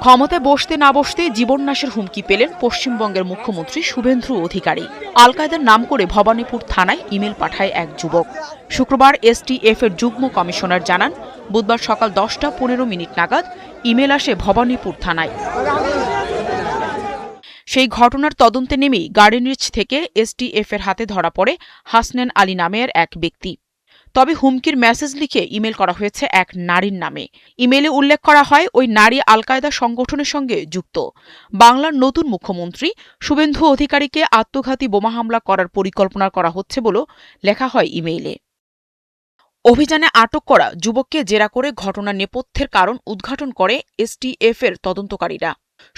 ক্ষমতায় বসতে না বসতে জীবননাশের হুমকি পেলেন পশ্চিমবঙ্গের মুখ্যমন্ত্রী শুভেন্দু অধিকারী। আল কায়দার নাম করে ভবানীপুর থানায় ইমেল পাঠায় এক যুবক। শুক্রবার এসটিএফ এর যুগ্ম কমিশনার জানান, বুধবার সকাল 10:15 নাগাদ ইমেল আসে ভবানীপুর থানায়। সেই ঘটনার তদন্তে নেমেই গার্ডেনরিচ থেকে এসটিএফ এর হাতে ধরা পড়ে হাসনান আলী নামের এক ব্যক্তি। তবে হুমকির মেসেজ লিখে ইমেল করা হয়েছে এক নারীর নামে। ইমেলে উল্লেখ করা হয় ওই নারী আল কায়দা সংগঠনের সঙ্গে যুক্ত। বাংলার নতুন মুখ্যমন্ত্রী শুভেন্দু অধিকারীকে আত্মঘাতী বোমা হামলা করার পরিকল্পনা করা হচ্ছে বলে লেখা হয় ইমেইলে। অভিযানে আটক করা যুবককে জেরা করে ঘটনার নেপথ্যের কারণ উদ্ঘাটন করে এসটিএফ এর তদন্তকারীরা।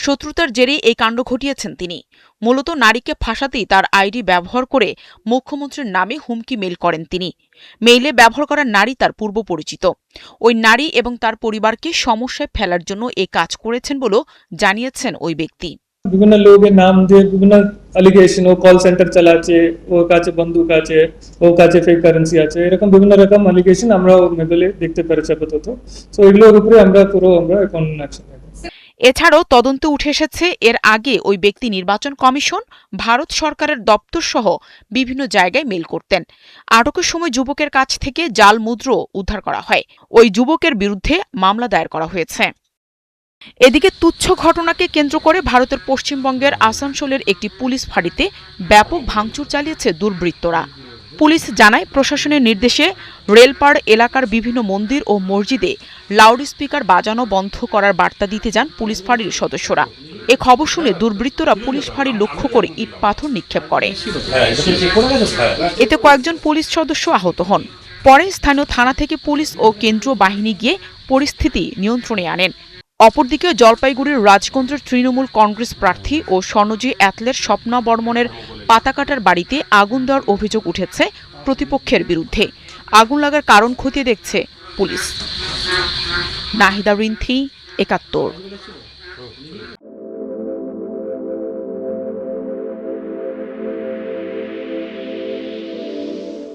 শত্রুতার জেরেই এই কাণ্ড ঘটিয়েছেন তিনি। মূলত নারীকে ফাঁসাতেই তার আইডি ব্যবহার করে মুখ্যমন্ত্রীর নামে হুমকি মেইল করেন তিনি। মেইলে ব্যবহার করা নারী তার পূর্ব পরিচিত। ওই নারী এবং তার পরিবারকে সমস্যায় ফেলার জন্য এই কাজ করেছেন বলেও জানিয়েছেন ওই ব্যক্তি। বিভিন্ন লোকের নাম দিয়ে বিভিন্ন অ্যালিগেশন, ও কল সেন্টার চালাচ্ছে, ওর কাছে বন্দুক আছে, ওর কাছে ফেক কারেন্সি আছে, এরকম বিভিন্ন রকম অ্যালিগেশন আমরা মেবলে দেখতে পেরেছি আপাতত। সো এগুলোর উপরে আমরা এখন অ্যাকশন নেব। এছাড়াও তদন্তে উঠে এসেছে এর আগে ওই ব্যক্তি নির্বাচন কমিশন, ভারত সরকারের দপ্তর সহ বিভিন্ন জায়গায় মেইল করতেন। আটকের সময় যুবকের কাছ থেকে জাল মুদ্রা উদ্ধার করা হয়। ওই যুবকের বিরুদ্ধে মামলা দায়ের করা হয়েছে। এদিকে তুচ্ছ ঘটনাকে কেন্দ্র করে ভারতের পশ্চিমবঙ্গের আসানসোলের একটি পুলিশ ফাঁড়িতে ব্যাপক ভাঙচুর চালিয়েছে দুর্বৃত্তরা। পুলিশ জানায়, প্রশাসনের নির্দেশে রেলপাড় এলাকার বিভিন্ন মন্দির ও মসজিদে লাউডস্পিকার বাজানো বন্ধ করার বার্তা দিতে যান পুলিশ ফাঁড়ির সদস্যরা। এ খবর শুনে দুর্বৃত্তরা পুলিশ ফাঁড়ি লক্ষ্য করে ইট পাথর নিক্ষেপ করে। এতে কয়েকজন পুলিশ সদস্য আহত হন। পরে স্থানীয় থানা থেকে পুলিশ ও কেন্দ্রীয় বাহিনী গিয়ে পরিস্থিতি নিয়ন্ত্রণে আনেন। অপরদিকে জলপাইগুড়ির রাজগঞ্জের তৃণমূল কংগ্রেস প্রার্থী ও স্বর্ণজয়ী অ্যাথলেট স্বপ্না বর্মনের পাতাকাটার বাড়িতে আগুন দেওয়ার অভিযোগ উঠেছে প্রতিপক্ষের বিরুদ্ধে। আগুন লাগার কারণ খতিয়ে দেখছে পুলিশ। নাহিদা রিন্থি, ৭১।